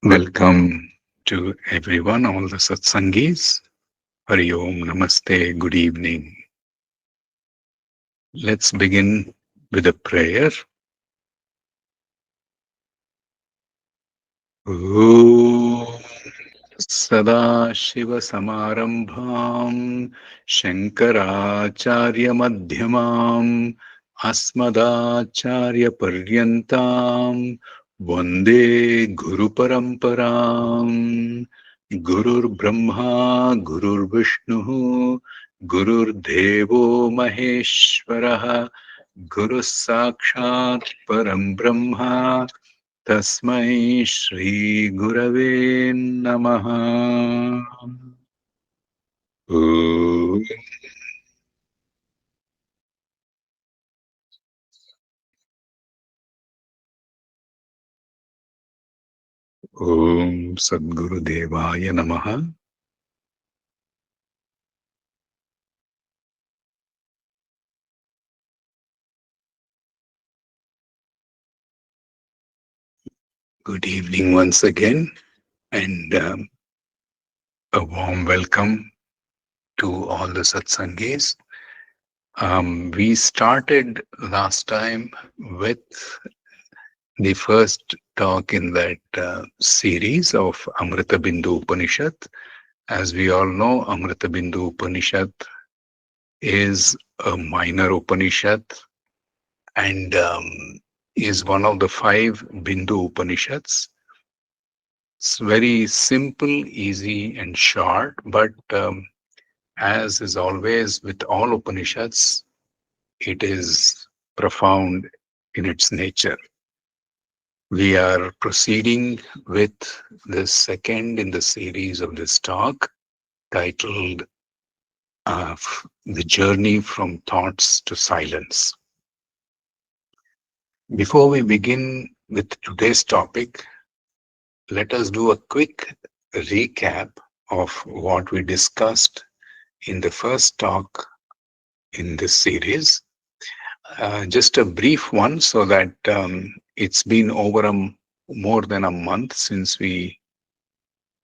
Welcome to everyone, all the satsangis. Hari Om, Namaste, good evening. Let's begin with a prayer. Om Sada Shiva Samarambham Shankaracharya Madhyamam Asmadacharya Paryantam Vande Guru Paramparam Gurur Brahma Gurur Vishnu Gurur Devo Maheshwaraha Guru Sakshat Param Brahma Tasmai Shri Gurave Namaha. Om Sadguru Devaya Namaha. Good evening once again, and a warm welcome to all the satsangis. We started last time with the first talk in that series of Amritabindu Upanishad. As we all know, Amritabindu Upanishad is a minor Upanishad and is one of the five Bindu Upanishads. It's very simple, easy, and short, but as is always with all Upanishads, it is profound in its nature. We are proceeding with the second in the series of this talk titled The Journey from Thoughts to Silence. Before we begin with today's topic, let us do a quick recap of what we discussed in the first talk in this series. Just a brief one so that it's been over more than a month since we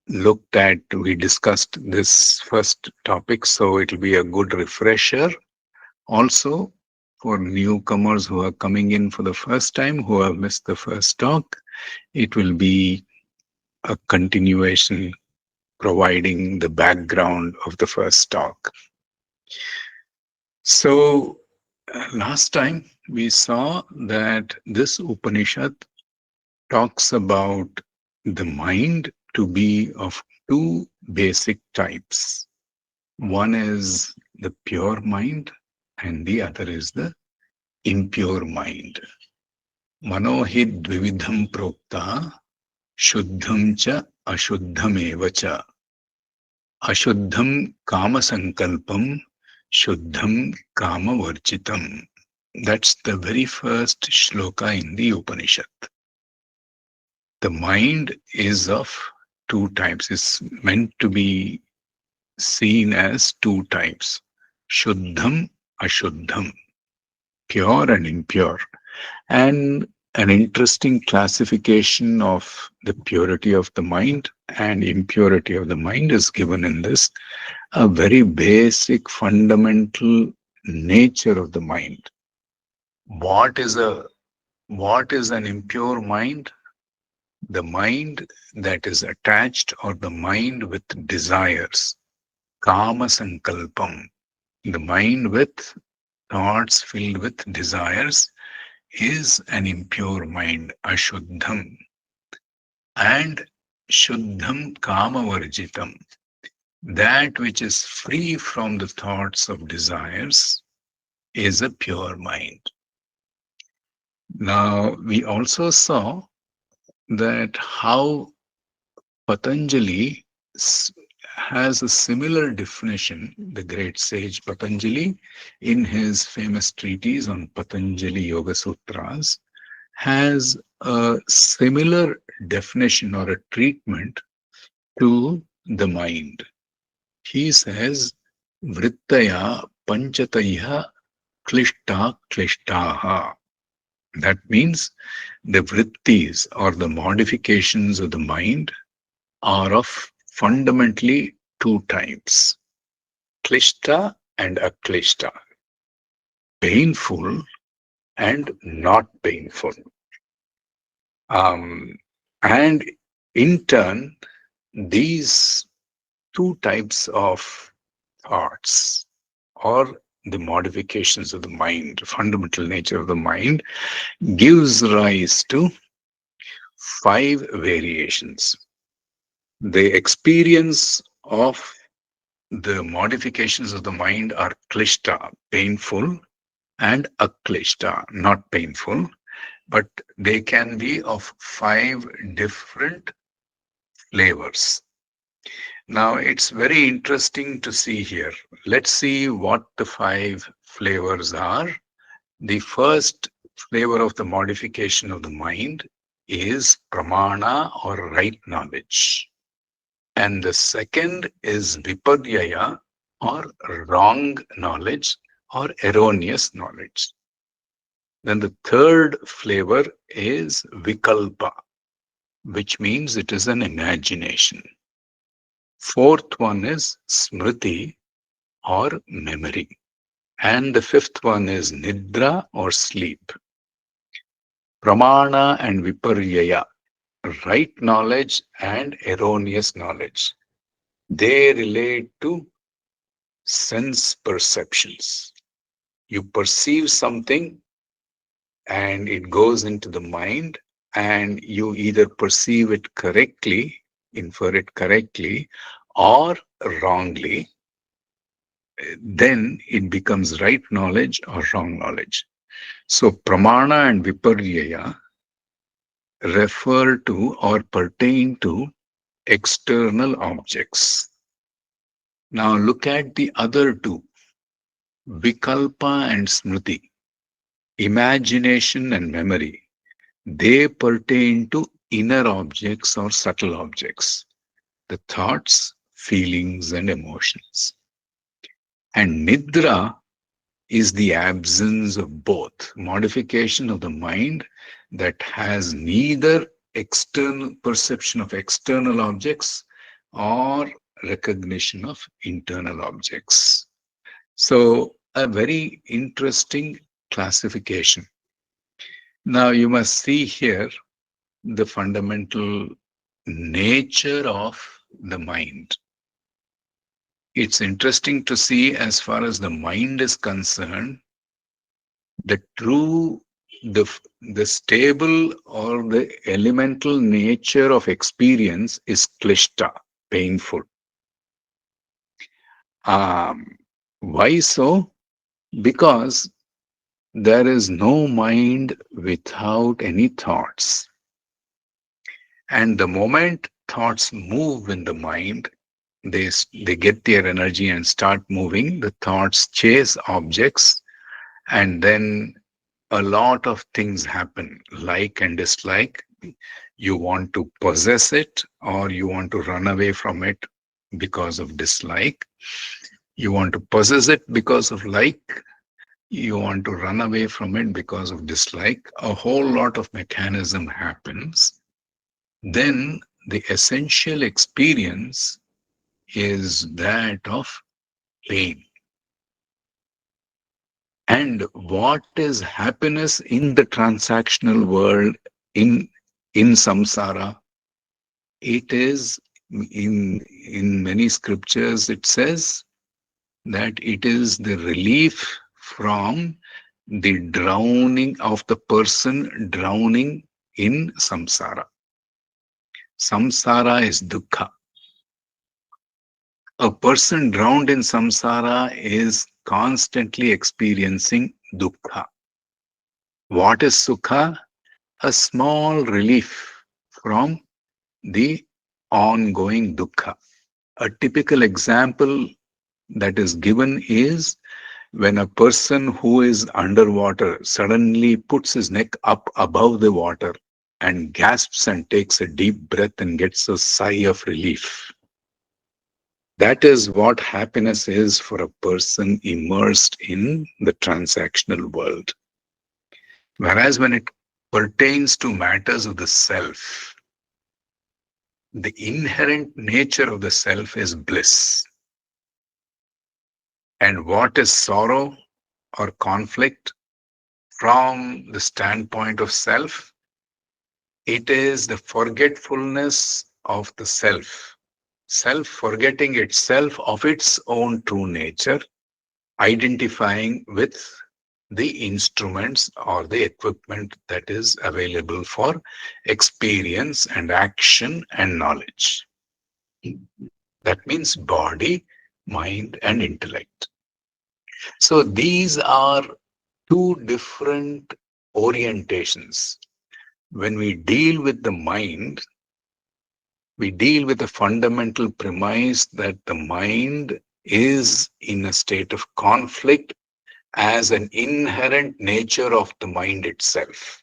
discussed this first topic, so it'll be a good refresher. Also, for newcomers who are coming in for the first time, who have missed the first talk, it will be a continuation providing the background of the first talk. So, last time we saw that this Upanishad talks about the mind to be of two basic types. One is the pure mind, and the other is the impure mind. Manohi dvividham prokta shuddham cha ashuddham eva cha. Ashuddham kama sankalpam shuddham kama varchitam. That's the very first shloka in the Upanishad. The mind is of two types. It's meant to be seen as two types. Shuddham, ashuddham. Pure and impure. And an interesting classification of the purity of the mind and impurity of the mind is given in this. A very basic, fundamental nature of the mind. What is an impure mind? The mind that is attached, or the mind with desires. Kama sankalpam. The mind with thoughts filled with desires is an impure mind, ashuddham. And shuddham kama varjitam. That which is free from the thoughts of desires is a pure mind. Now, we also saw that how Patanjali has a similar definition, the great sage Patanjali, in his famous treatise on Patanjali Yoga Sutras, has a similar definition or a treatment to the mind. He says, Vrittaya panchataiha klishta klishtaha. That means the vrittis or the modifications of the mind are of fundamentally two types: klishta and aklishta, painful and not painful. Um, and in turn, these two types of thoughts or the modifications of the mind, fundamental nature of the mind, gives rise to five variations. The experience of the modifications of the mind are klishta, painful, and aklishta, not painful, but they can be of five different flavors. Now, it's very interesting to see here. Let's see what the five flavors are. The first flavor of the modification of the mind is pramana or right knowledge. And the second is viparyaya or wrong knowledge or erroneous knowledge. Then the third flavor is vikalpa, which means it is an imagination. Fourth one is smriti or memory. And the fifth one is nidra or sleep. Pramana and viparyaya, right knowledge and erroneous knowledge. They relate to sense perceptions. You perceive something and it goes into the mind, and you either perceive it correctly, infer it correctly, or wrongly. Then it becomes right knowledge or wrong knowledge. So pramana and viparyaya refer to or pertain to external objects. Now look at the other two, vikalpa and smriti, imagination and memory. They pertain to inner objects or subtle objects, the thoughts, feelings, and emotions. And nidra is the absence of both, modification of the mind that has neither external perception of external objects or recognition of internal objects. So, a very interesting classification. Now, you must see here the fundamental nature of the mind. It's interesting to see, as far as the mind is concerned, the true, the, the stable or the elemental nature of experience is klishta, painful. Um, why so? Because there is no mind without any thoughts. And the moment thoughts move in the mind, they get their energy and start moving. The thoughts chase objects, and then a lot of things happen, like and dislike. You want to possess it, or you want to run away from it because of dislike. You want to possess it because of like. You want to run away from it because of dislike. A whole lot of mechanism happens. Then the essential experience is that of pain. And what is happiness in the transactional world, in in samsara? It is, in many scriptures it says that it is the relief from the drowning of the person drowning in samsara. Samsara is dukkha. A person drowned in samsara is constantly experiencing dukkha. What is sukha? A small relief from the ongoing dukkha. A typical example that is given is when a person who is underwater suddenly puts his neck up above the water and gasps and takes a deep breath and gets a sigh of relief. That is what happiness is for a person immersed in the transactional world. Whereas when it pertains to matters of the self, the inherent nature of the self is bliss. And what is sorrow or conflict from the standpoint of self? It is the forgetfulness of the self, self forgetting itself of its own true nature, identifying with the instruments or the equipment that is available for experience and action and knowledge. That means body, mind, and intellect. So these are two different orientations. When we deal with the mind, we deal with the fundamental premise that the mind is in a state of conflict as an inherent nature of the mind itself.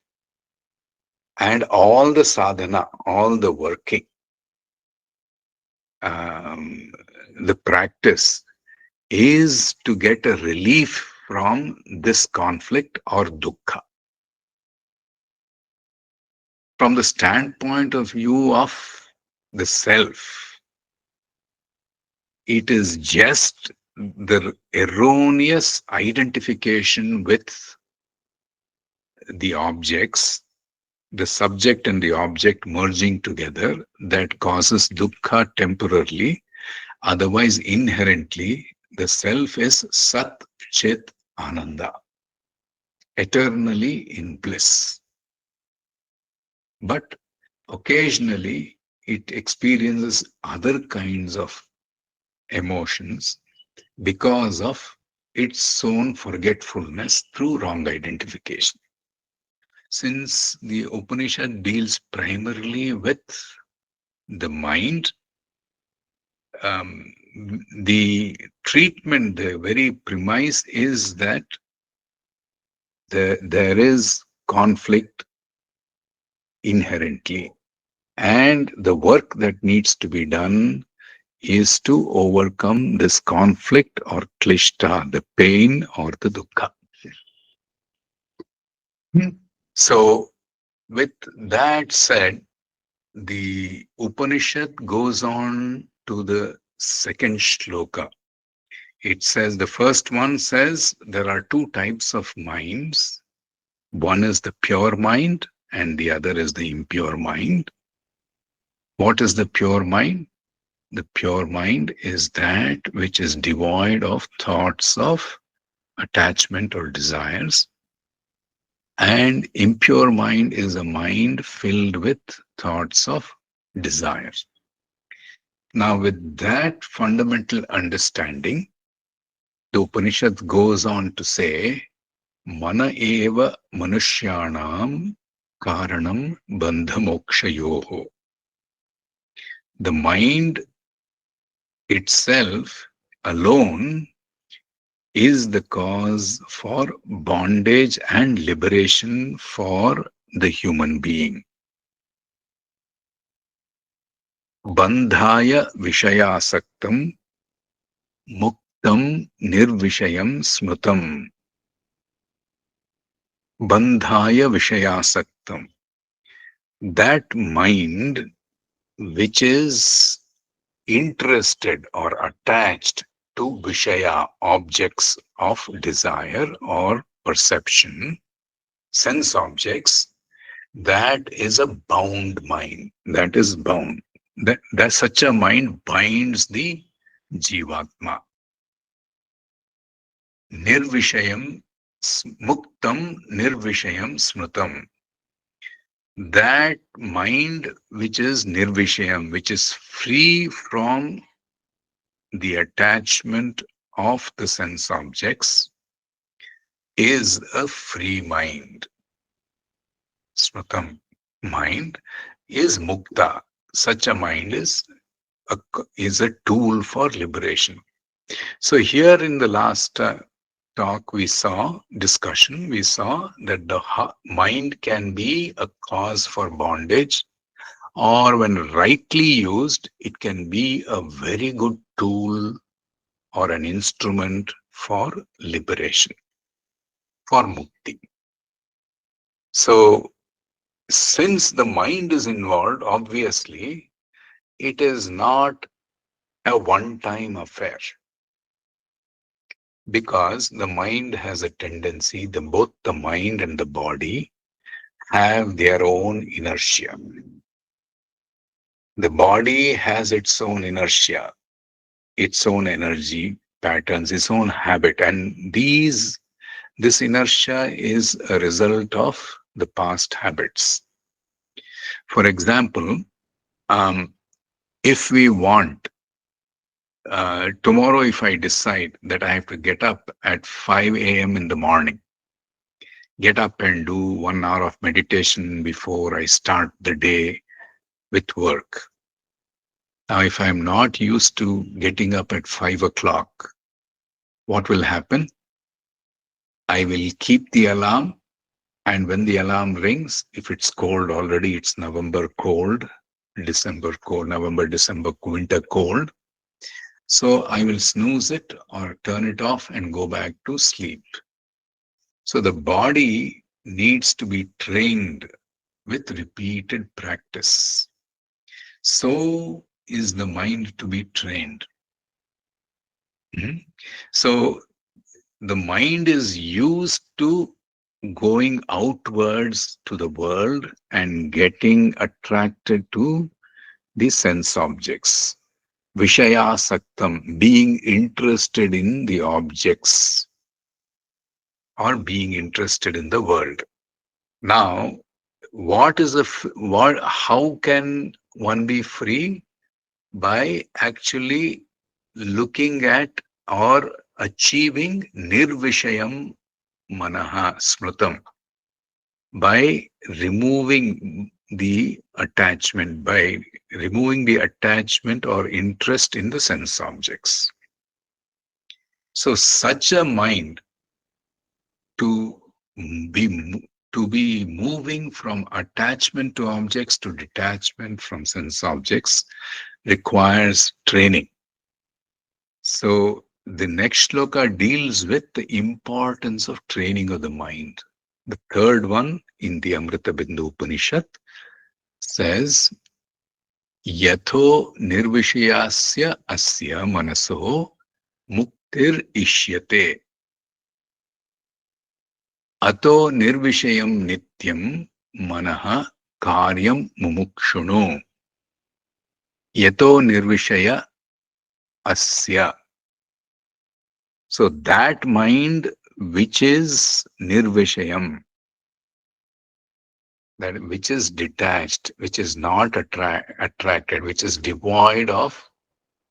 And all the sadhana, all the working, um, the practice is to get a relief from this conflict or dukkha. From the standpoint of view of the self, it is just the erroneous identification with the objects, the subject and the object merging together that causes dukkha temporarily. Otherwise, inherently, the self is Sat Chit Ananda, eternally in bliss. But occasionally, it experiences other kinds of emotions because of its own forgetfulness through wrong identification. Since the Upanishad deals primarily with the mind, um, the treatment, the very premise is that there is conflict inherently, and the work that needs to be done is to overcome this conflict or klishta, the pain or the dukkha. So, with that said, the Upanishad goes on to the second shloka. It says, the first one says there are two types of minds. One is the pure mind and the other is the impure mind. What is the pure mind? The pure mind is that which is devoid of thoughts of attachment or desires. And impure mind is a mind filled with thoughts of desires. Now, with that fundamental understanding, the Upanishad goes on to say, Mana eva manushyanam karanam bandhamokshayoho. The mind itself alone is the cause for bondage and liberation for the human being. Bandhaya vishayasaktam muktam nirvishayam smrutam. Bandhaya vishayasaktam. That mind which is interested or attached to Vishaya, objects of desire or perception, sense objects, that is a bound mind. That is bound. That such a mind binds the Jivatma. Nirvishayam, muktam nirvishayam smrutam. That mind which is nirvishayam, which is free from the attachment of the sense objects, is a free mind. Smrutam, mind, is mukta. Such a mind is a tool for liberation. So here in the last talk we saw that the mind can be a cause for bondage, or when rightly used, it can be a very good tool or an instrument for liberation, for mukti. So, since the mind is involved, obviously, it is not a one-time affair because the mind has a tendency, both the mind and the body have their own inertia. The body has its own inertia, its own energy patterns, its own habit, and this inertia is a result of the past habits. For example, um, if we want tomorrow, if I decide that I have to get up at 5 a.m. in the morning, get up and do 1 hour of meditation before I start the day with work. Now, if I'm not used to getting up at 5 o'clock, what will happen? I will keep the alarm, and when the alarm rings, if it's cold already, it's November cold, December cold, November, December winter cold. So I will snooze it or turn it off and go back to sleep. So the body needs to be trained with repeated practice. So is the mind to be trained. Mhm. So the mind is used to going outwards to the world and getting attracted to the sense objects. Vishaya Saktam, being interested in the objects or being interested in the world. Now, how can one be free? By actually looking at or achieving nirvishayam manaha smrutam, by removing the attachment or interest in the sense objects. So such a mind to be moving from attachment to objects to detachment from sense objects requires training. So the next shloka deals with the importance of training of the mind. The third one in the Amritabindu Upanishad says, Yatho nirvishayasya asya manaso muktir ishyate. Ato nirvishayam nityam manaha karyam mumukshunu. Yato nirvishaya asya. So that mind which is nirvishayam, that which is detached, which is not attracted, which is devoid of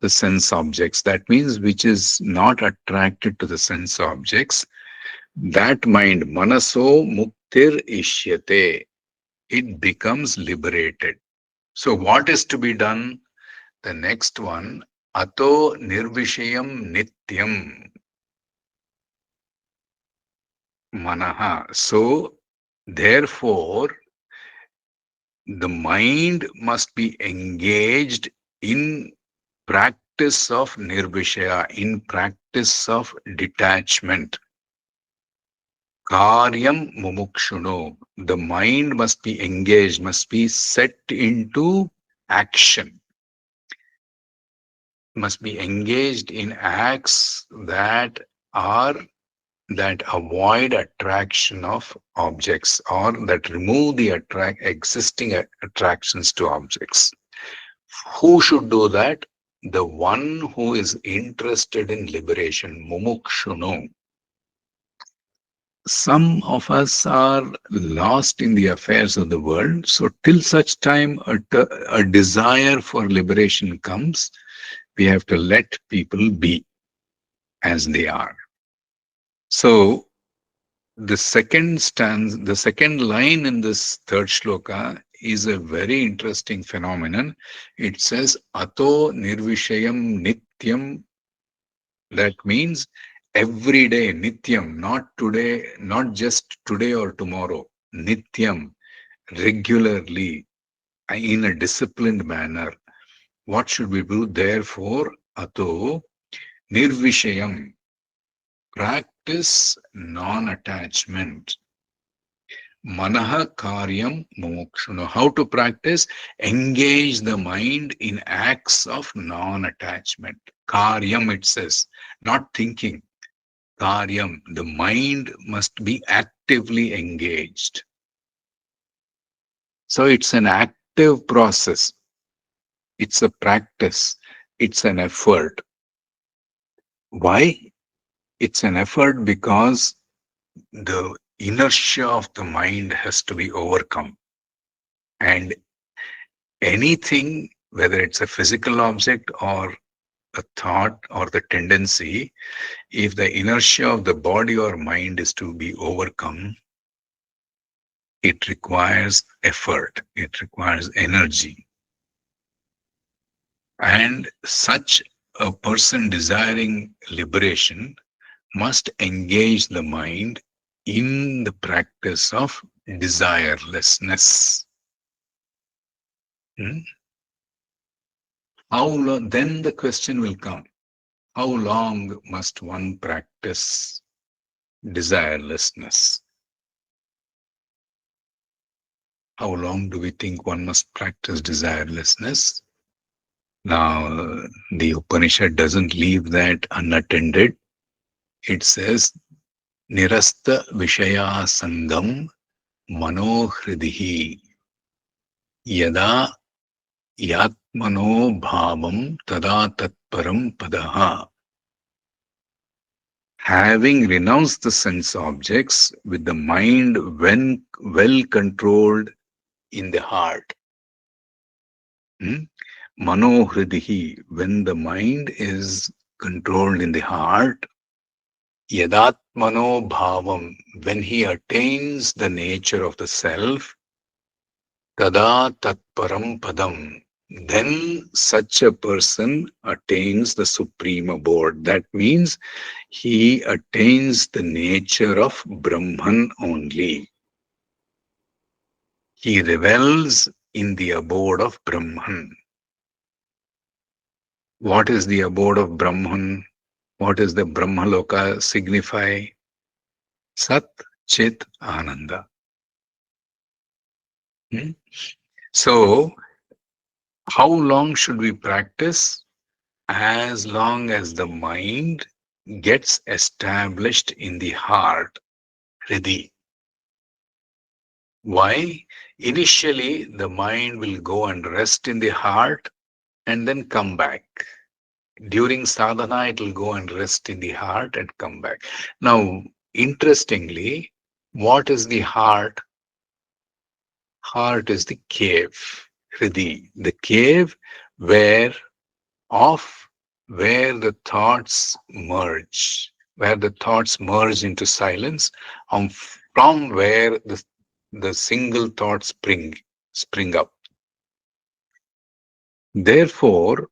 the sense objects. That means which is not attracted to the sense objects. That mind, manaso muktir ishyate, it becomes liberated. So what is to be done? The next one, ato nirvishayam nityam manaha. So therefore, the mind must be engaged in practice of nirvishaya, in practice of detachment. Karyam mumukshunu. The mind must be engaged, must be set into action, must be engaged in acts that avoid attraction of objects or that remove the existing attractions to objects. Who should do that? The one who is interested in liberation, mumukshunu. Some of us are lost in the affairs of the world. So till such time a desire for liberation comes, we have to let people be as they are. So the second line in this third shloka is a very interesting phenomenon. It says, Ato nirvishayam nityam. That means every day, nityam, not today, not just today or tomorrow, nityam, regularly, in a disciplined manner. What should we do? Therefore, Ato nirvishayam, practice non-attachment. Manaha karyam mumukshuna. How to practice? Engage the mind in acts of non-attachment. Karyam, it says, not thinking. Karyam, the mind must be actively engaged. So it's an active process. It's a practice. It's an effort. Why? It's an effort because the inertia of the mind has to be overcome. And anything, whether it's a physical object or a thought or the tendency, if the inertia of the body or mind is to be overcome, it requires effort, it requires energy. And such a person desiring liberation must engage the mind in the practice of desirelessness. Hmm? How long? Then the question will come: how long must one practice desirelessness? How long do we think one must practice desirelessness? Now, the Upanishad doesn't leave that unattended. It says, Nirasta Vishaya Sangam Manohridihi Yada Yatmano Bhavam Tada Tatparam Padaha. Having renounced the sense objects with the mind when well controlled in the heart. Manohridihi, when the mind is controlled in the heart, yadatmano bhavam, when he attains the nature of the self, tada tatparam padam, then such a person attains the supreme abode. That means he attains the nature of Brahman only. He revels in the abode of Brahman. What is the abode of Brahman? What does the Brahmaloka signify? Sat Chit Ananda. Hmm? So, how long should we practice? As long as the mind gets established in the heart, Hridi. Why? Initially, the mind will go and rest in the heart and then come back. During sadhana, it will go and rest in the heart and come back. Now, interestingly, what is the heart? Heart is the cave, Hridi, the cave where of where the thoughts merge, where the thoughts merge into silence, from where the single thoughts spring up. Therefore,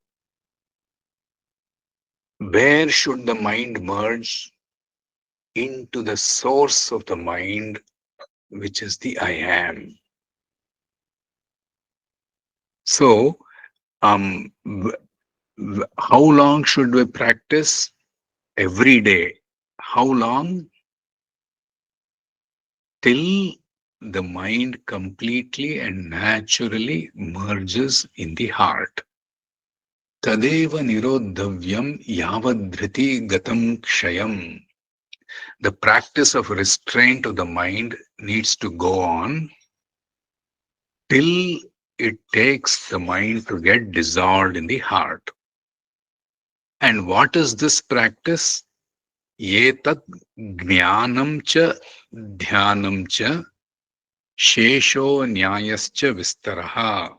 where should the mind merge? Into the source of the mind, which is the I am. So, how long should we practice? Every day. How long? Till the mind completely and naturally merges in the heart. Tadeva nirodhavyam yavadhriti gatam kshayam. The practice of restraint of the mind needs to go on till it takes the mind to get dissolved in the heart. And what is this practice? Etat jnanam cha dhyanam cha shesho nyayascha vistaraha.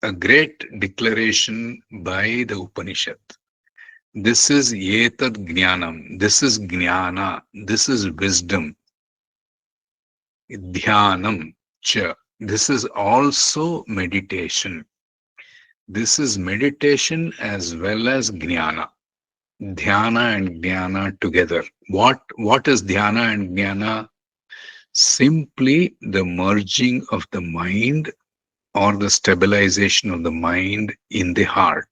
A great declaration by the Upanishad. This is etat jnanam. This is jnana. This is wisdom. Dhyanam cha. This is also meditation. This is meditation as well as jnana. Dhyana and jnana together. What is dhyana and jnana? Simply the merging of the mind or the stabilization of the mind in the heart.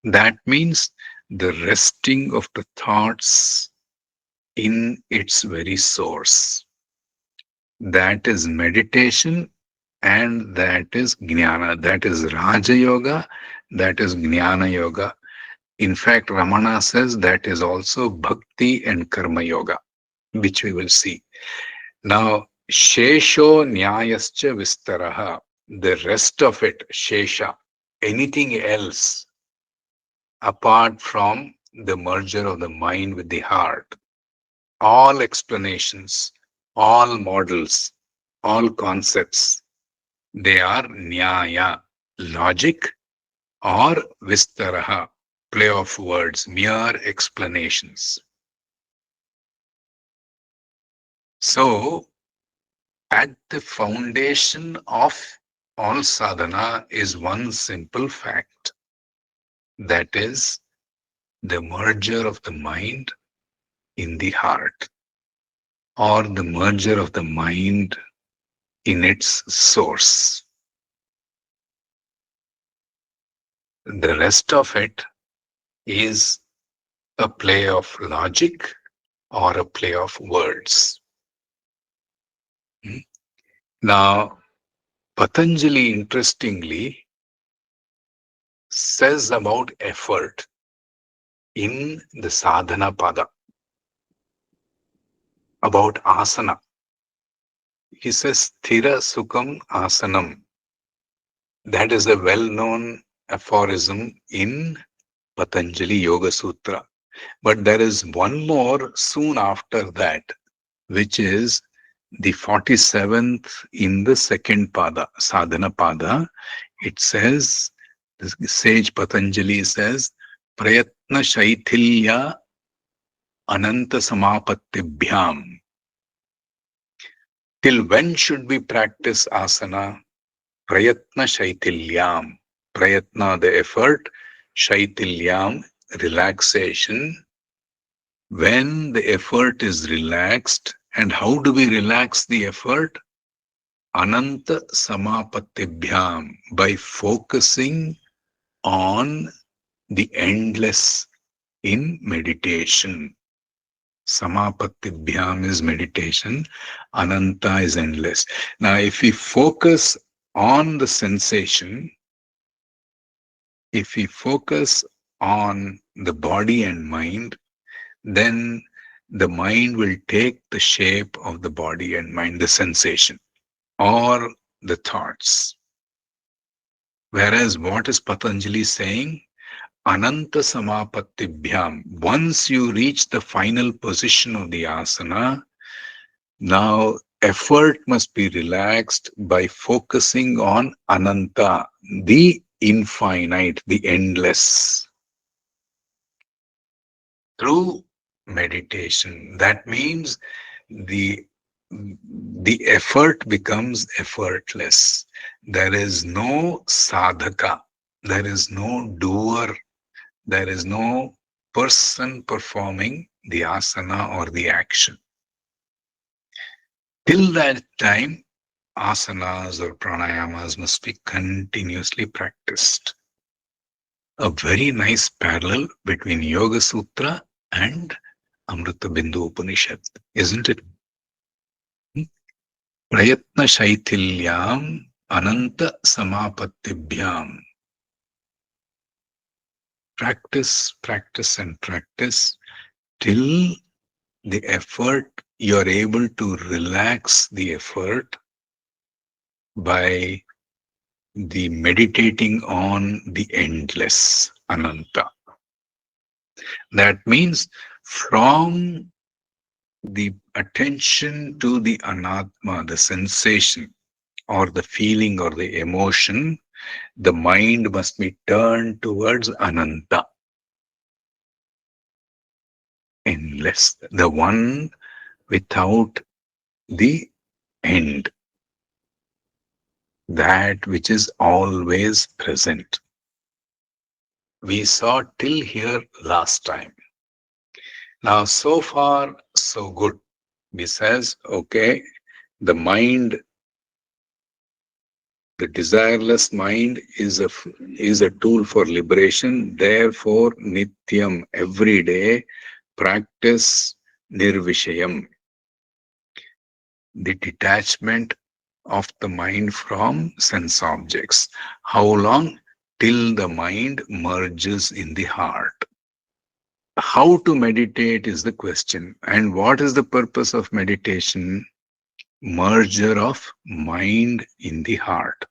That means the resting of the thoughts in its very source. that is meditation, and that is jnana. That is Raja Yoga, that is Jnana Yoga. In fact, Ramana says that is also Bhakti and Karma Yoga, which we will see. Now, Shesho Nyayascha Vistaraha, the rest of it, Shesha, anything else apart from the merger of the mind with the heart, all explanations, all models, all concepts, they are Nyaya, logic, or Vistaraha, play of words, mere explanations. So, at the foundation of all sadhana is one simple fact, that is the merger of the mind in the heart, or the merger of the mind in its source. The rest of it is a play of logic or a play of words. Hmm? Now, Patanjali, interestingly, says about effort in the sadhana pada, about asana. He says, Thira Sukham Asanam. That is a well-known aphorism in Patanjali Yoga Sutra. But there is one more soon after that, which is the 47th in the second pada, sadhana pada. It says, the sage Patanjali says, Prayatna Shaithilya Ananta Samapatibhyam. Till when should we practice asana? Prayatna Shaitilyam. Prayatna, the effort. Shaitilyam, relaxation. When the effort is relaxed, and how do we relax the effort? Ananta Samapatibhyam, by focusing on the endless in meditation. Samapatibhyam is meditation, Ananta is endless. Now, if we focus on the sensation, if we focus on the body and mind, then the mind will take the shape of the body and mind, the sensation or the thoughts. Whereas what is Patanjali saying? Ananta Samapatibhyam. Once you reach the final position of the asana, now effort must be relaxed by focusing on Ananta, the infinite, the endless, through meditation. That means the the effort becomes effortless. There is no sadhaka, there is no doer, there is no person performing the asana or the action. Till that time, asanas or pranayamas must be continuously practiced. A very nice parallel between Yoga Sutra and Amritabindu Upanishad, isn't it? Prayatna Shaithilyam Ananta Samapatibhyam. Practice, practice, and practice till the effort, you're able to relax the effort by the meditating on the endless, Ananta. That means from the attention to the Anatma, the sensation or the feeling or the emotion, the mind must be turned towards Ananta, endless, the one without the end, that which is always present. We saw till here last time. Now, so far, so good. We says, okay, the mind, the desireless mind is a tool for liberation. Therefore, nityam, every day, practice nirvishayam. the detachment of the mind from sense objects. How long? Till the mind merges in the heart. How to meditate is the question. And what is the purpose of meditation? Merger of mind in the heart,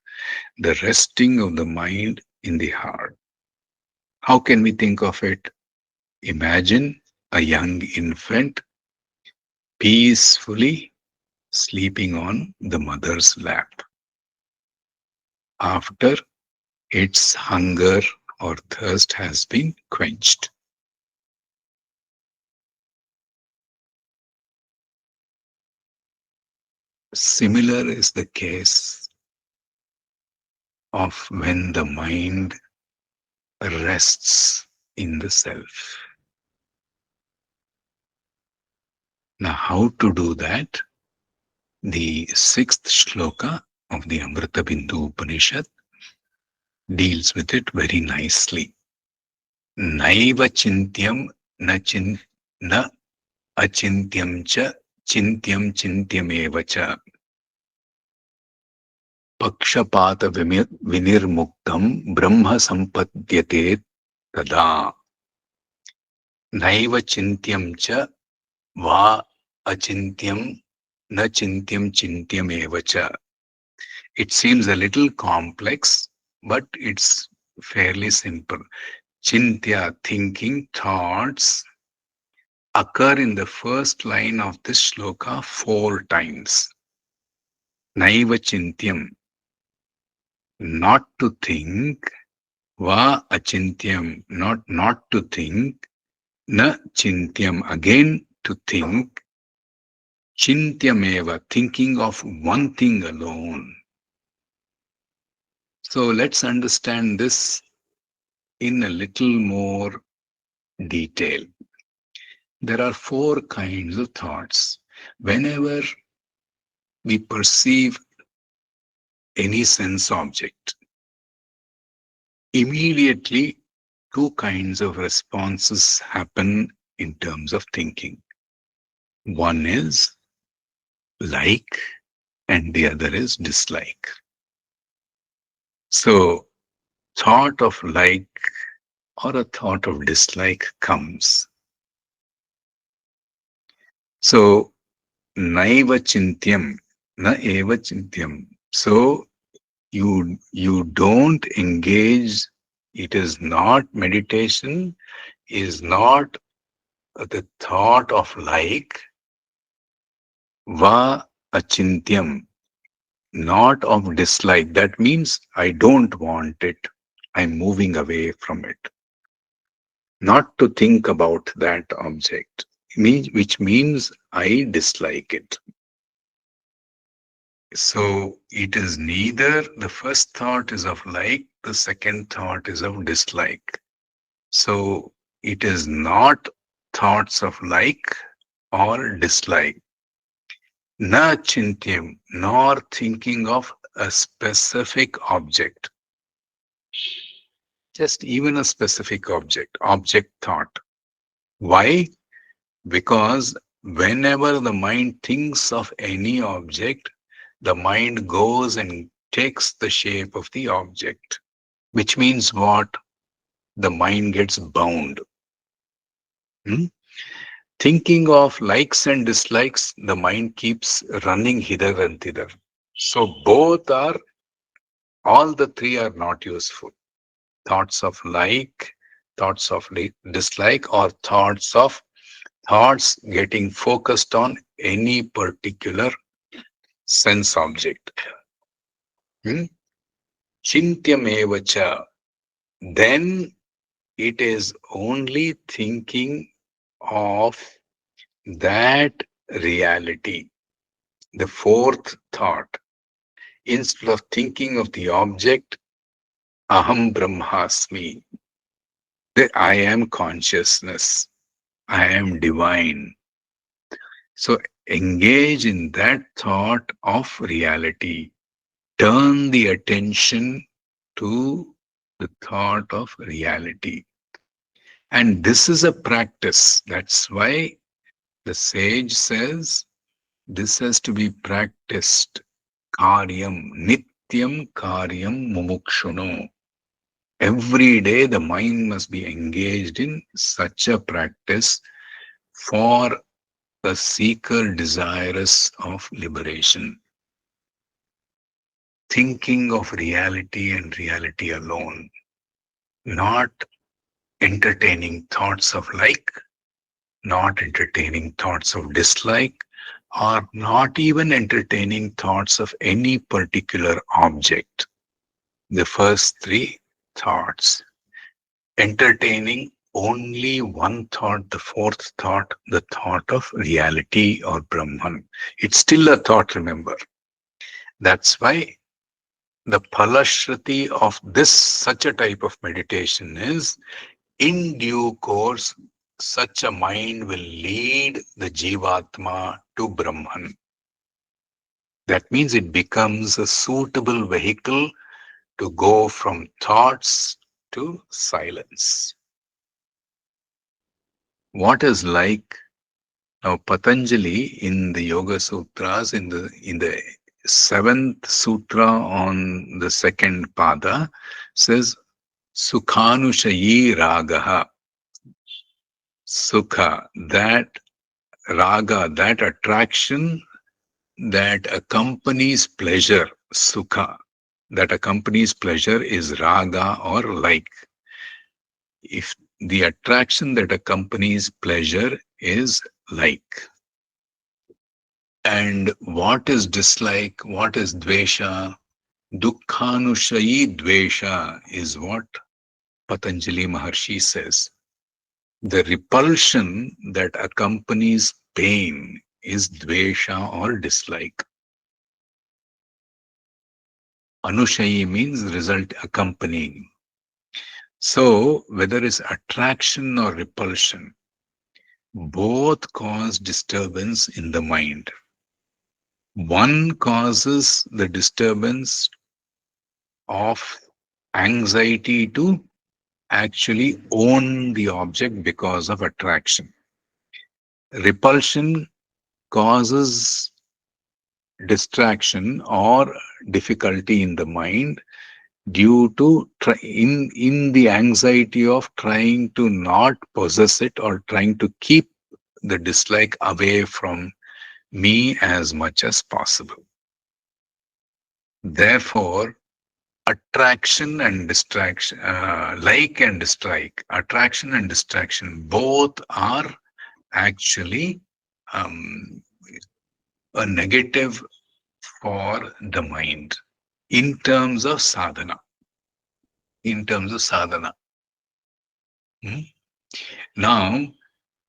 the resting of the mind in the heart. How can we think of it? Imagine a young infant peacefully sleeping on the mother's lap. After its hunger or thirst has been quenched. Similar is the case of when the mind rests in the self. Now, how to do that? The sixth shloka of the Amritabindu Upanishad deals with it very nicely. Naiva chintyam na na achintyam cha chintyam chintyameva cha pakshapata vinirmuktam brahma sampadyate tada naiva chintyam cha va achintyam na chintyam chintyameva cha. It seems a little complex, but it's fairly simple. Chintya, thinking, thoughts, occur in the first line of this shloka 4 times. Naiva chintyam, not to think, va achintyam, not to think, na chintyam, again to think, chintyameva, thinking of one thing alone. So let's understand this in a little more detail. There are 4 kinds of thoughts. Whenever we perceive any sense object, immediately 2 kinds of responses happen in terms of thinking. One is like, and the other is dislike. So, thought of like or a thought of dislike comes. So, naiva chintyam, na eva chintyam. So, you don't engage. It is not meditation, is not the thought of like, va achintyam, not of dislike. That means I don't want it. I'm moving away from it. Not to think about that object, which means I dislike it. So it is neither the first thought is of like, the second thought is of dislike. So it is not thoughts of like or dislike. Na chintyam, nor thinking of a specific object. Just even a specific object thought. Why? Because whenever the mind thinks of any object, the mind goes and takes the shape of the object, which means what? The mind gets bound. Hmm? Thinking of likes and dislikes, the mind keeps running hither and thither. So all the 3 are not useful. Thoughts of like, thoughts of dislike, or thoughts getting focused on any particular sense object. Hmm? Chintyameva cha. Then it is only thinking of that reality. The 4th thought. Instead of thinking of the object, aham brahmasmi, that I am consciousness, I am divine. So engage in that thought of reality. Turn the attention to the thought of reality. And this is a practice. That's why the sage says, This has to be practiced. Karyam, nityam karyam mumukshuno. Every day the mind must be engaged in such a practice for the seeker desirous of liberation. Thinking of reality and reality alone, not entertaining thoughts of like, not entertaining thoughts of dislike, or not even entertaining thoughts of any particular object. The first three thoughts. Entertaining only one thought, the fourth thought, the thought of reality or Brahman. It's still a thought, remember. That's why the Phalashruti of this such a type of meditation is, in due course, such a mind will lead the Jivatma to Brahman. That means it becomes a suitable vehicle to go from thoughts to silence. What is like now Patanjali in the Yoga Sutras, in the seventh sutra on the second pada, says Sukhanushayi Ragaha. Sukha, that raga, that attraction that accompanies pleasure, Sukha, that accompanies pleasure is raga or like. If the attraction that accompanies pleasure is like. And what is dislike? What is dvesha? Dukkhanushayi dvesha is what Patanjali Maharshi says. The repulsion that accompanies pain is dvesha or dislike. Anushayi means result accompanying. So, whether it's attraction or repulsion, both cause disturbance in the mind. One causes the disturbance of anxiety to actually own the object because of attraction. Repulsion causes distraction or difficulty in the mind due to in the anxiety of trying to not possess it or trying to keep the dislike away from me as much as possible. Therefore, attraction and distraction, like and dislike, attraction and distraction, both are actually um, a negative for the mind in terms of sadhana. In terms of sadhana. Hmm? Now,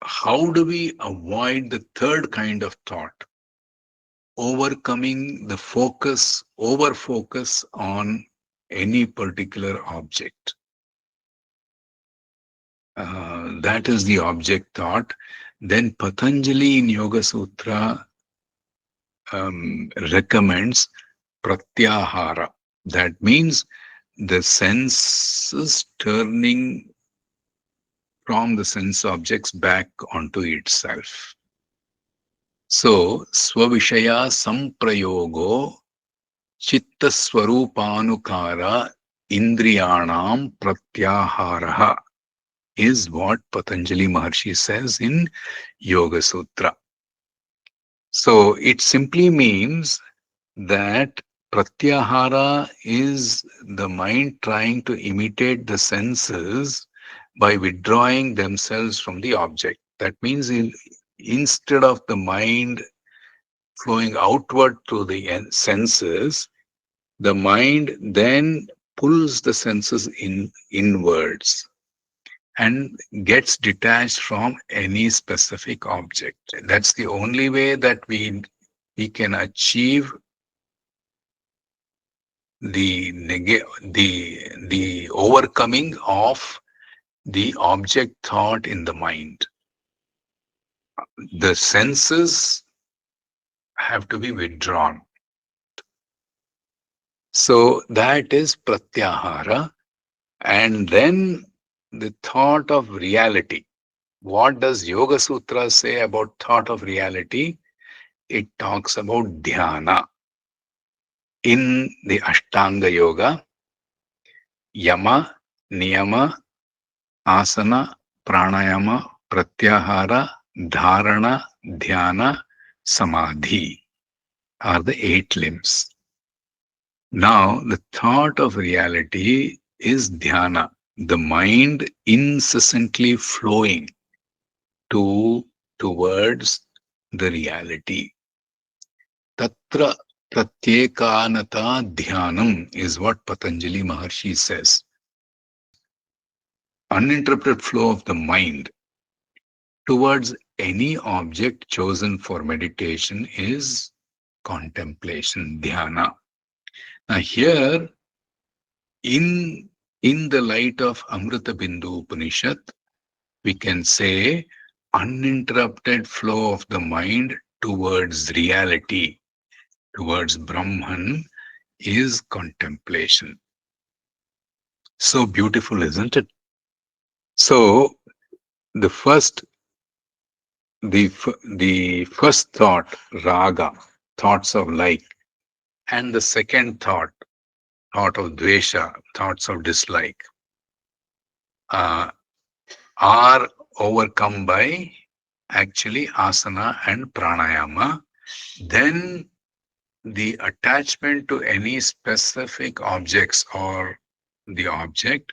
how do we avoid the third kind of thought? Overcoming the focus, over focus on any particular object. That is the object thought. Then Patanjali in Yoga Sutra recommends pratyahara. That means the senses turning from the sense objects back onto itself. So, svavishaya samprayogo chitta swarupanukara indriyanam pratyaharaha is what Patanjali Maharshi says in Yoga Sutra. So, it simply means that pratyahara is the mind trying to imitate the senses by withdrawing themselves from the object. That means instead of the mind flowing outward to the senses, the mind then pulls the senses inwards and gets detached from any specific object. That's the only way that we can achieve the overcoming of the object thought in the mind. The senses have to be withdrawn. So that is pratyahara. And then the thought of reality. What does Yoga Sutra say about thought of reality? it talks about dhyana. In the Ashtanga Yoga, yama, niyama, asana, pranayama, pratyahara, dharana, dhyana, samadhi are the 8 limbs. Now, the thought of reality is dhyana, the mind incessantly flowing towards the reality. Tatra pratyekanata dhyanam is what Patanjali Maharshi says. Uninterrupted flow of the mind towards any object chosen for meditation is contemplation, dhyana. Now here, in the light of Amritabindu Upanishad, we can say uninterrupted flow of the mind towards reality, towards Brahman, is contemplation. So beautiful, isn't it? So the first thought, raga, thoughts of like, and the second thought of dvesha, thoughts of dislike, uh, are overcome by actually asana and pranayama. Then the attachment to any specific objects or the object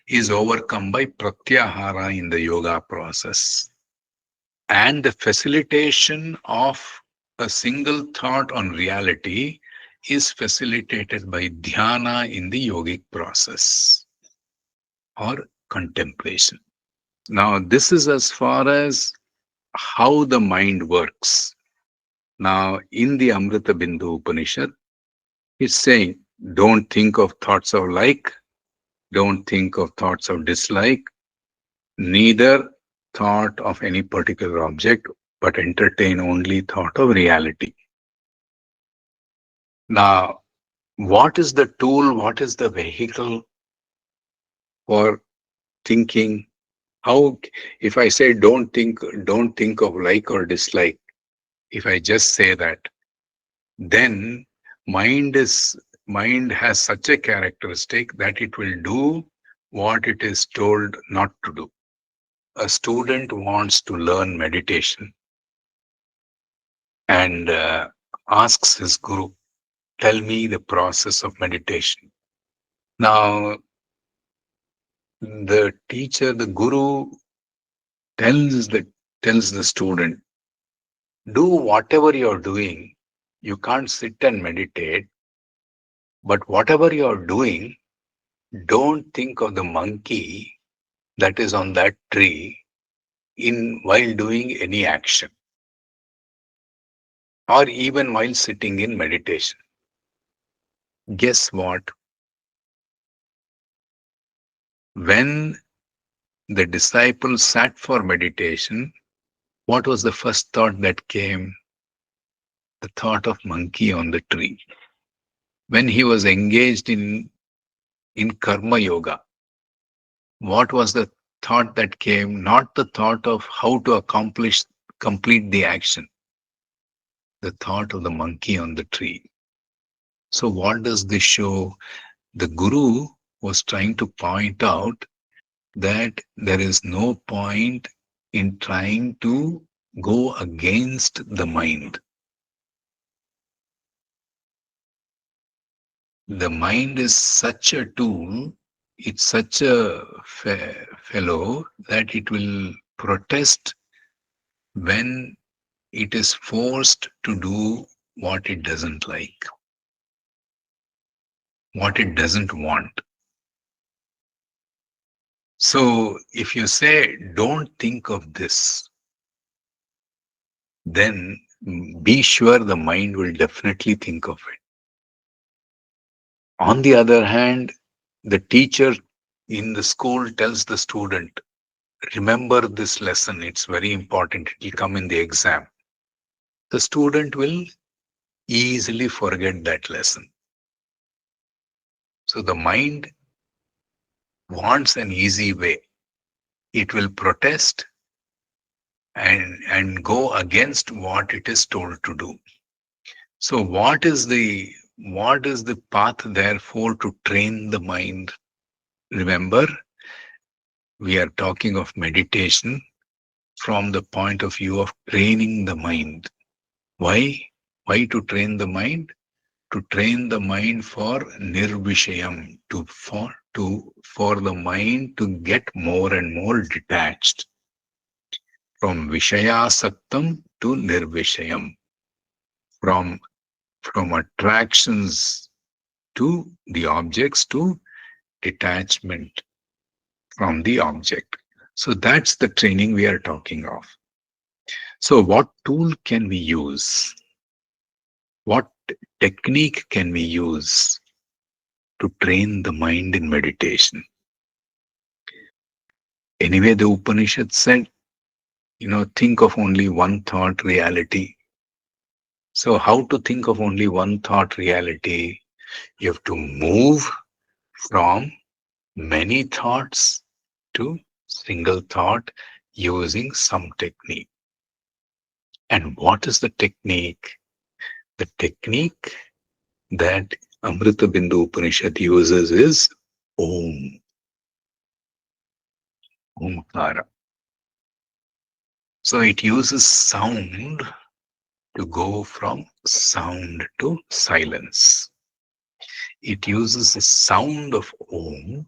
is overcome by pratyahara in the yoga process. And the facilitation of a single thought on reality is facilitated by dhyana in the yogic process or contemplation. Now, this is as far as how the mind works. Now, in the Amritabindu Upanishad, it's saying, don't think of thoughts of like, don't think of thoughts of dislike, neither thought of any particular object, but entertain only thought of reality. Now, what is the tool? What is the vehicle for thinking? How, if I say don't think of like or dislike, if I just say that, then mind has such a characteristic that it will do what it is told not to do. A student wants to learn meditation and asks his guru, tell me the process of meditation. Now, the teacher, the guru tells the student, do whatever you're doing. You can't sit and meditate, but whatever you're doing, don't think of the monkey that is on that tree in while doing any action or even while sitting in meditation. Guess what? When the disciple sat for meditation, what was the first thought that came? The thought of monkey on the tree. When he was engaged in karma yoga, what was the thought that came? Not the thought of how to complete the action, the thought of the monkey on the tree. So what does this show? The guru was trying to point out that there is no point in trying to go against the mind. The mind is such a tool, it's such a fellow that it will protest when it is forced to do what it doesn't like, what it doesn't want. So if you say, don't think of this, then be sure the mind will definitely think of it. On the other hand, the teacher in the school tells the student, remember this lesson, it's very important, it will come in the exam. The student will easily forget that lesson. So the mind wants an easy way. It will protest and go against what it is told to do. So what is the path therefore to train the mind? Remember, we are talking of meditation from the point of view of training the mind. Why? Why to train the mind? To train the mind for nirvishayam, for the mind to get more and more detached from vishayasaktam to nirvishayam, from attractions to the objects to detachment from the object. So that's the training we are talking of. So what tool can we use? What technique can we use to train the mind in meditation? Anyway, the Upanishad said, think of only one thought reality. So how to think of only one thought reality? You have to move from many thoughts to single thought using some technique. And what is the technique? The technique that Amritabindu Upanishad uses is Om, Omkara. So it uses sound to go from sound to silence. It uses the sound of Om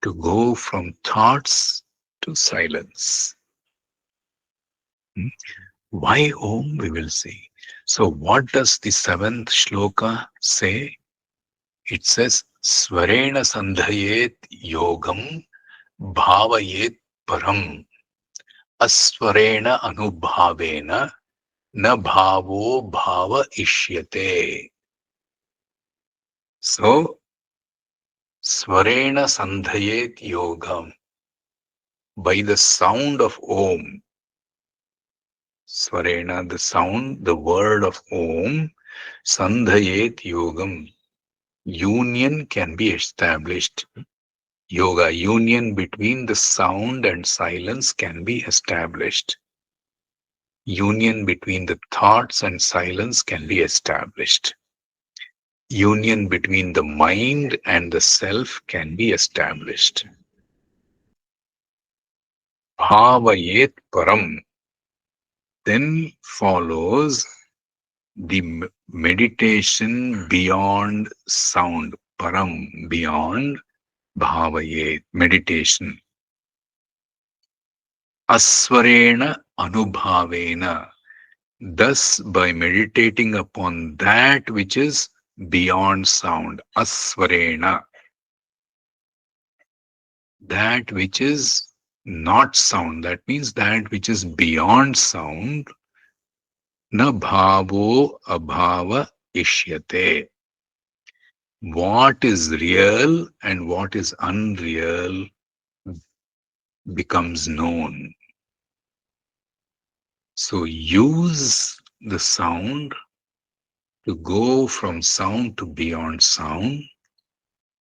to go from thoughts to silence. Hmm? Why Om? We will see. So, what does the seventh shloka say? It says, Svarena sandhayet yogam bhavayet param asvarena anubhavena na bhavo bhava ishyate. So, Svarena sandhayet yogam, by the sound of Om. Svarena, the sound, the word of Om, sandhayet yogam. Union can be established. Yoga, union between the sound and silence can be established. Union between the thoughts and silence can be established. Union between the mind and the self can be established. Bhavayet param. Then follows the meditation beyond sound. Param, beyond bhavayet, meditation. Asvarena anubhavena. Thus, by meditating upon that which is beyond sound, asvarena, that which is not sound, that means that which is beyond sound, na bhavo abhava ishyate. What is real and what is unreal becomes known. So use the sound to go from sound to beyond sound.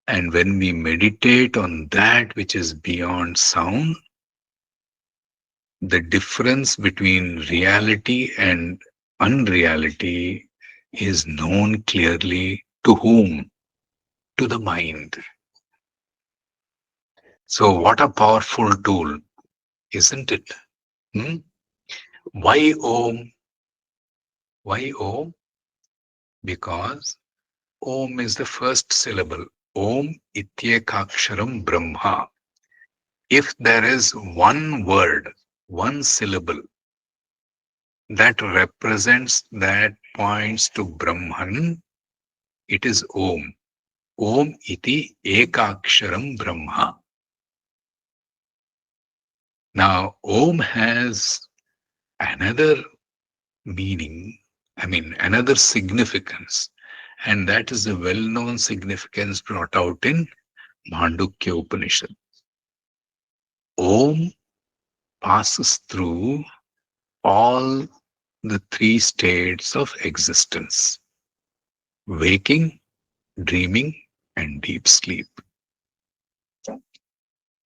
And when we meditate on that which is beyond sound, the difference between reality and unreality is known clearly to whom? To the mind. So, what a powerful tool, isn't it? Hmm? Why Om? Why Om? Because Om is the first syllable. Om ityekaksharam Brahma. If there is one word, one syllable that represents, that points to Brahman, it is Om. Om iti ekaksharam Brahma. Now, Om has another meaning, another significance, and that is a well known significance brought out in Mandukya Upanishad. Om passes through all the three states of existence: waking, dreaming, and deep sleep.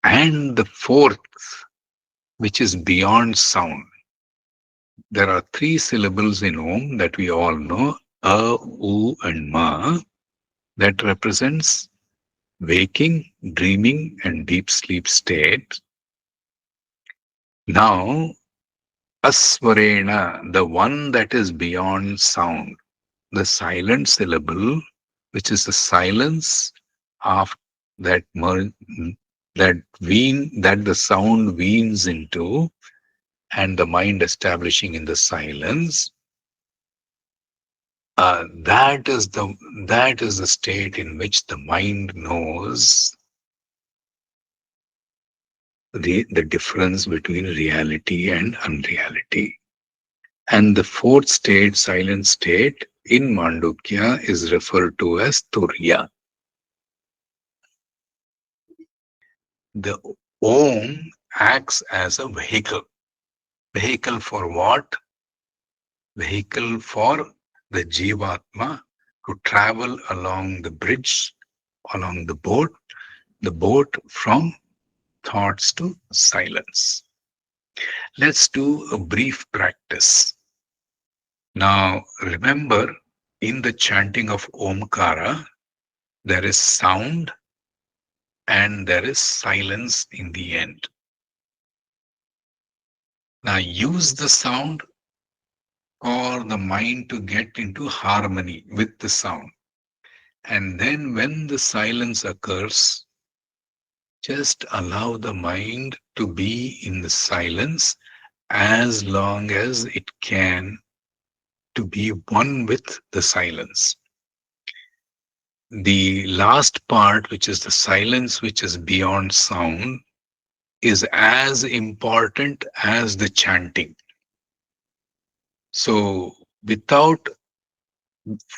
And the fourth which is beyond sound. There are three syllables in Om that we all know, A, U, and Ma, that represents waking, dreaming, and deep sleep state. Now, Aswarena, the one that is beyond sound, the silent syllable, which is the silence of that that the sound weans into, and the mind establishing in the silence. That is the state in which the mind knows the difference between reality and unreality. And the fourth state, silent state, in Mandukya is referred to as Turya. The Om acts as a vehicle. Vehicle for what? Vehicle for the Jivatma to travel along the bridge, along the boat from thoughts to silence. Let's do a brief practice. Now, remember, in the chanting of Omkara, there is sound and there is silence in the end. Now, use the sound for the mind to get into harmony with the sound. And then, when the silence occurs, just allow the mind to be in the silence as long as it can, to be one with the silence. The last part, which is the silence, which is beyond sound, is as important as the chanting. So, without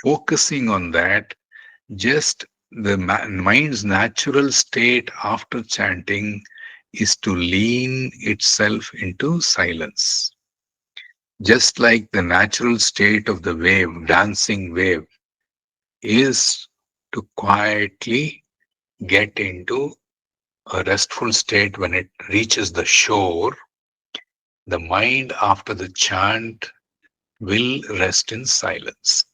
focusing on that, just the mind's natural state after chanting is to lean itself into silence. Just like the natural state of the wave, dancing wave, is to quietly get into a restful state when it reaches the shore, the mind after the chant will rest in silence.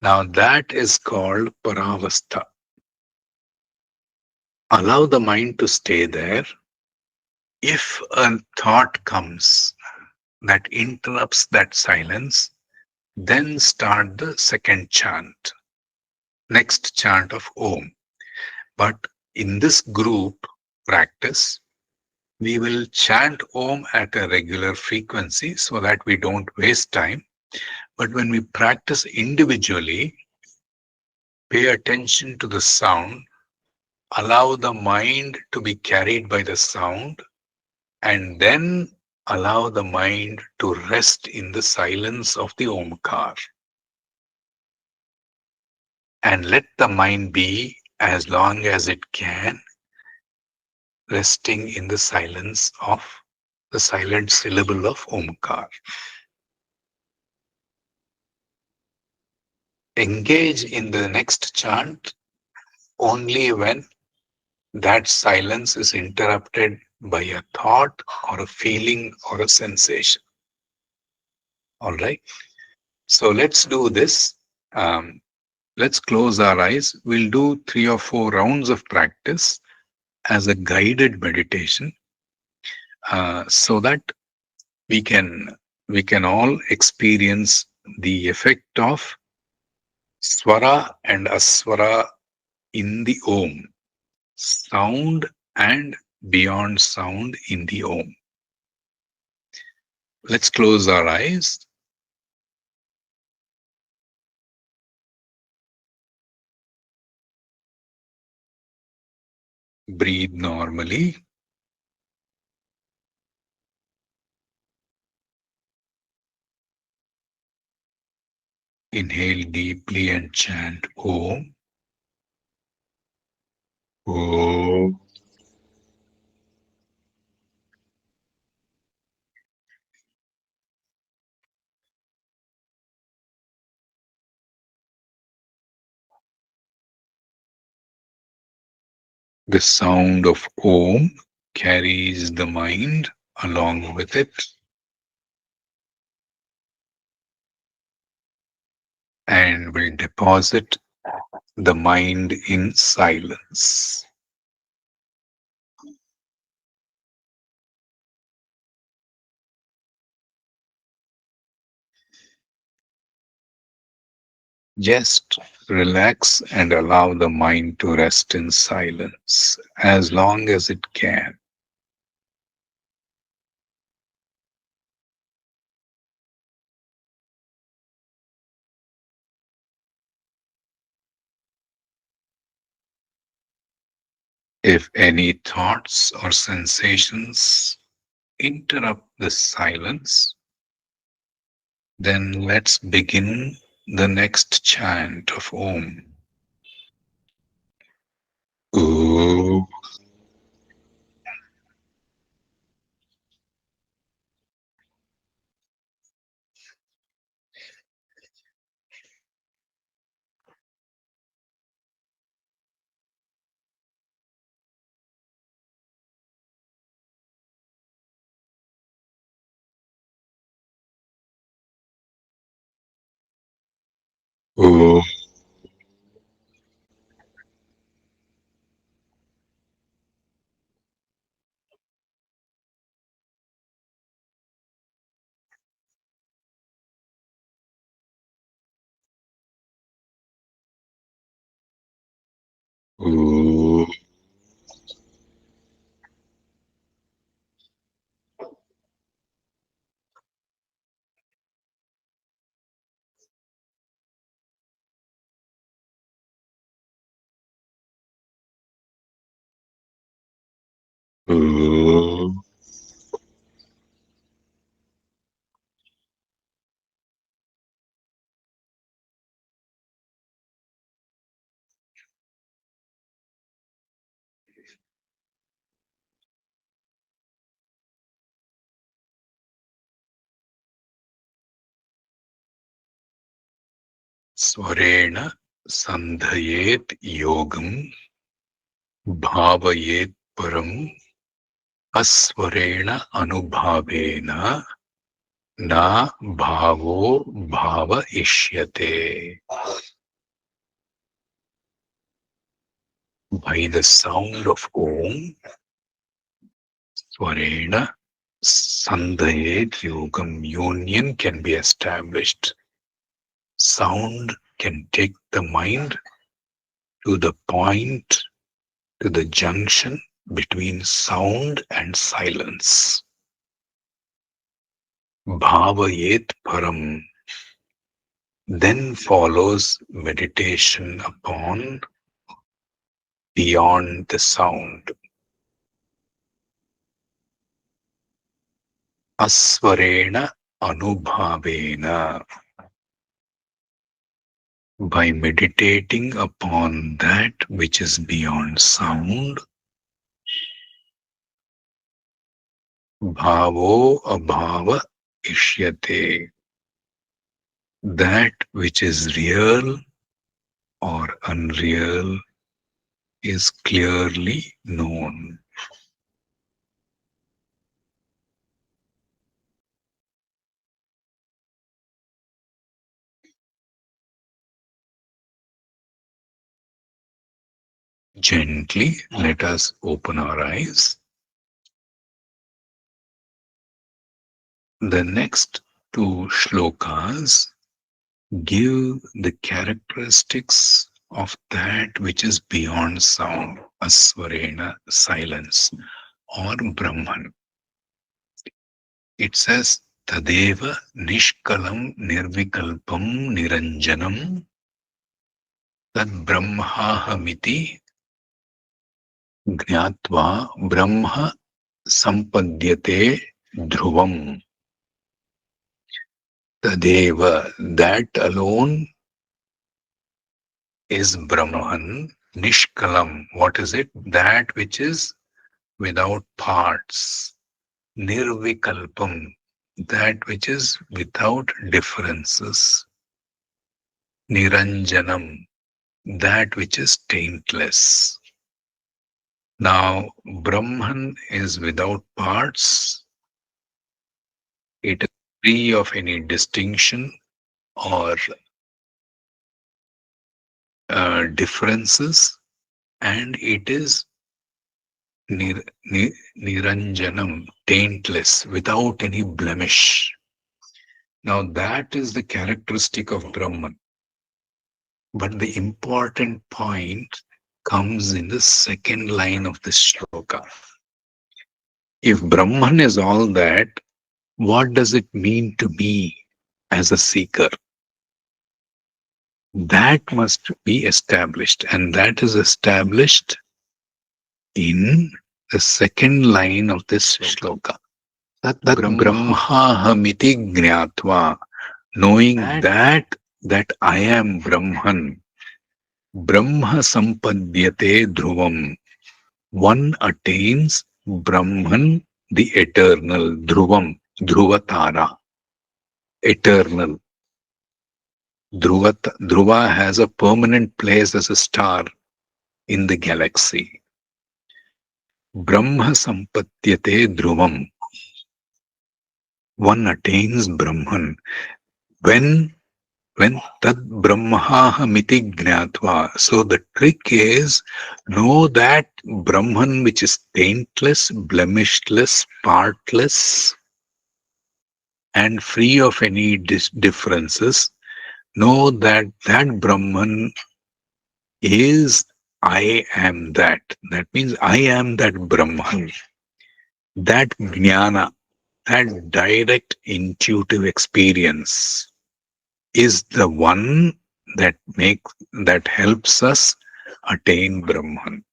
Now that is called paravastha. Allow the mind to stay there. If a thought comes that interrupts that silence, then start the second chant, next chant of Om. But in this group practice, we will chant Om at a regular frequency so that we don't waste time. But when we practice individually, pay attention to the sound, allow the mind to be carried by the sound, and then allow the mind to rest in the silence of the Omkar. And let the mind be, as long as it can, resting in the silence of the silent syllable of Omkar. Engage in the next chant only when that silence is interrupted by a thought or a feeling or a sensation. All right. So let's do this. Um, let's close our eyes. We'll do 3 or 4 rounds of practice as a guided meditation, so that we can we can all experience the effect of swara and aswara in the Om, sound and beyond sound in the Om. Let's close our eyes. Breathe normally. Inhale deeply and chant Om. Om. The sound of Om carries the mind along with it and will deposit the mind in silence. Just relax and allow the mind to rest in silence as long as it can. If any thoughts or sensations interrupt the silence, then let's begin the next chant of Om. Om. Om. Om. Om. Swarena sandhayet yogam bhavayet param aswarena anubhavena na bhavo bhava ishyate. By the sound of Om, Swarena Sandhayet Yogam, union can be established. Sound can take the mind to the point, to the junction between sound and silence. Bhavayet Param. Then follows meditation upon beyond the sound. Aswarena Anubhavena. By meditating upon that which is beyond sound, bhavo abhava ishyate, that which is real or unreal is clearly known. Gently let us open our eyes. The next two shlokas give the characteristics of that which is beyond sound, aswarena, silence, or Brahman. It says, Tadeva Nishkalam Nirvikalpam Niranjanam Tad Brahmahamiti Gnatva Brahma Sampadyate Dhruvam. Tadeva, that alone is Brahman. Nishkalam, what is it? That which is without parts. Nirvikalpam, that which is without differences. Niranjanam, that which is taintless. Now, Brahman is without parts, it is free of any distinction or differences, and it is niranjanam, taintless, without any blemish. Now, that is the characteristic of Brahman. But the important point comes in the second line of the shloka. If Brahman is all that, what does it mean to me as a seeker? That must be established, and that is established in the second line of this shloka. Tat Brahmahamiti Jnatva, knowing that I am Brahman, Brahma Sampadyate Dhruvam, one attains Brahman, the eternal, Dhruvam, Dhruvatara, eternal. Dhruva has a permanent place as a star in the galaxy. Brahma Sampadyate Dhruvam, one attains Brahman. When tad brahmahamiti gnatva. So the trick is know that Brahman which is taintless, blemishless, partless, and free of any differences. Know that that Brahman is I am that. That means I am that Brahman. That jnana, that direct intuitive experience is the one that helps us attain Brahman.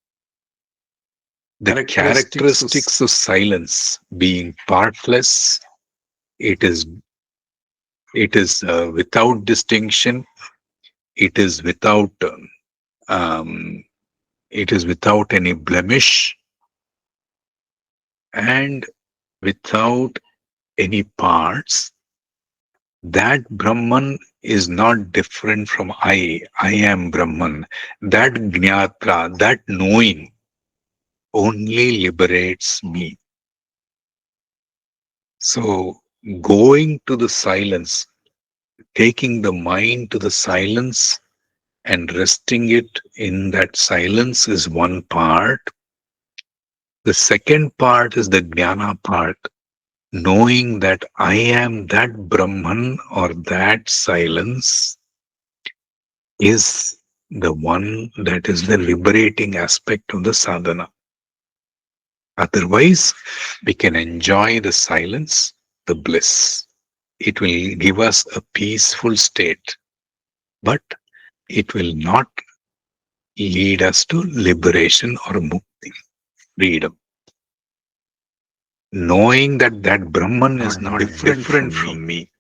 The characteristics of silence being partless, it is without distinction, it is without um, it is without any blemish, and without any parts. That Brahman is not different from I am Brahman. That Jnatra, that knowing only liberates me. So going to the silence, taking the mind to the silence and resting it in that silence is one part. The second part is the Jnana part, knowing that I am that Brahman or that silence is the one that is the liberating aspect of the sadhana. Otherwise, we can enjoy the silence, the bliss. It will give us a peaceful state, but it will not lead us to liberation or mukti, freedom. Knowing that that Brahman is not different from me,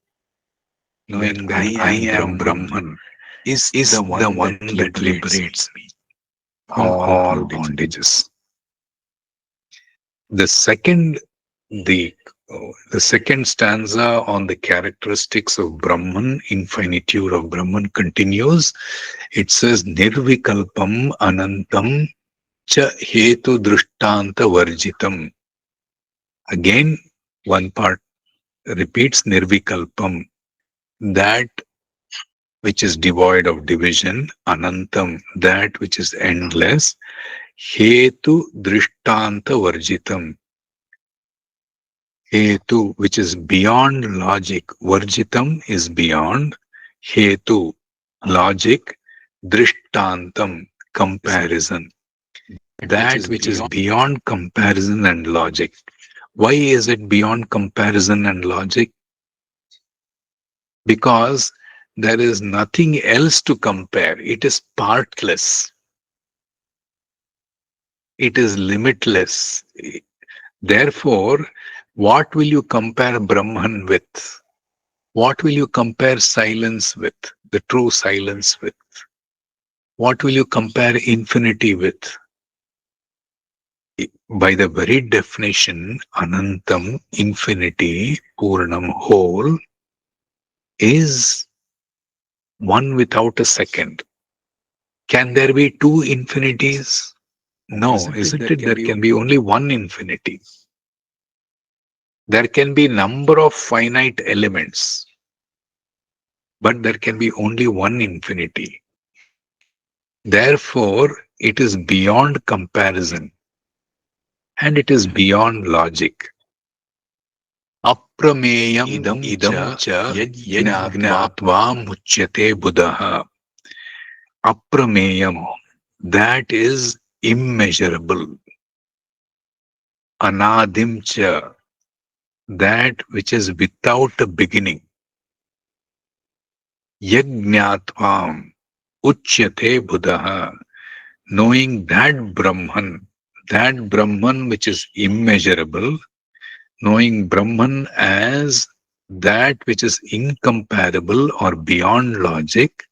knowing that I am Brahman is the one that liberates me from all bondages. The second, the the second stanza on the characteristics of Brahman, infinitude of Brahman continues. It says, Nirvikalpam anantam cha hetu drishtanta varjitam. Again, one part repeats Nirvikalpam, that which is devoid of division, anantam, that which is endless, hetu drishtanta varjitam, hetu, which is beyond logic. Varjitam is beyond. Hetu, logic. Drishtantam, comparison. That which is beyond comparison and logic. Why is it beyond comparison and logic? Because there is nothing else to compare. It is partless. It is limitless. Therefore, what will you compare Brahman with? What will you compare silence with, the true silence with? What will you compare infinity with? By the very definition, Anantam, infinity, Purnam, whole, is one without a second. Can there be two infinities? No, isn't it? There can be only one infinity. There can be number of finite elements, but there can be only one infinity. Therefore, it is beyond comparison and it is beyond logic. Aprameyam idam cha yajnatva muchyate buddha. Aprameyam, that is immeasurable. Anadim cha, that which is without a beginning. Yajnatvam uchyate buddha, knowing that Brahman which is immeasurable, knowing Brahman as that which is incomparable or beyond logic,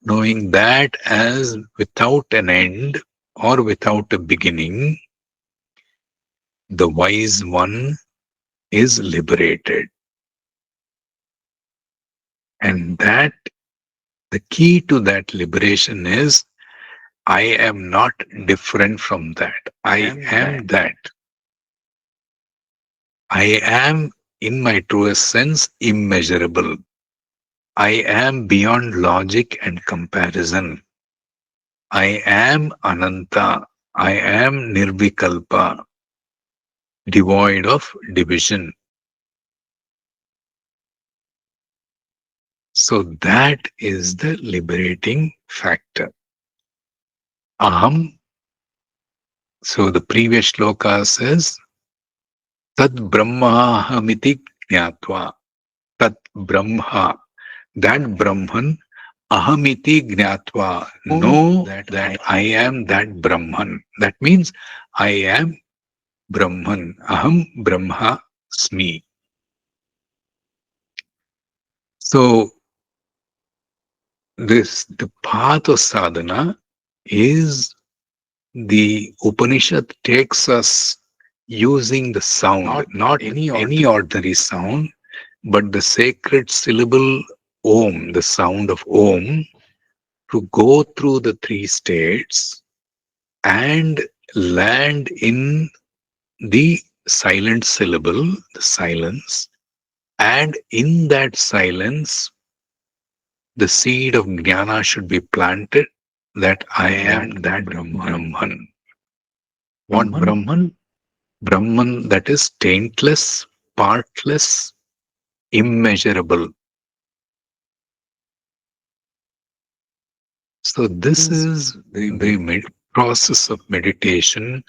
knowing that as without an end or without a beginning, the wise one is liberated. And that the key to that liberation is, I am not different from that. I am that. I am, in my truest sense, immeasurable. I am beyond logic and comparison. I am Ananta. I am Nirvikalpa, devoid of division. So that is the liberating factor. Aham. So the previous shloka says, Tad Brahmahamiti Jnatva. Tat Brahma. That Brahman, Ahamiti Gnatva. Know that I am that Brahman. That means I am Brahman. Aham Brahma Smi. So the path of sadhana is, the Upanishad takes us using the sound, not any ordinary sound, but the sacred syllable Om, the sound of Om, to go through the three states and land in the silent syllable, the silence, and in that silence, the seed of jnana should be planted, that I am that Brahman. What Brahman? Brahman that is taintless, partless, immeasurable. So this is the process of meditation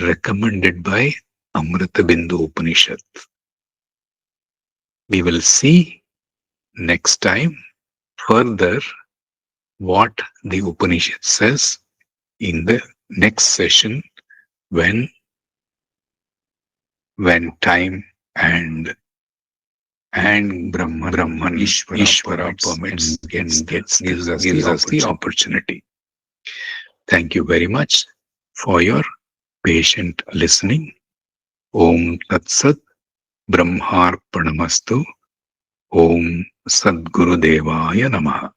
recommended by Amritabindu Upanishad. We will see next time further what the Upanishad says in the next session, when time and Brahman Ishvara permits and gives us the opportunity. Thank you very much for your patient listening. Om Tat Sat Brahmarpanamastu. Om Sadguru Devaya Namaha.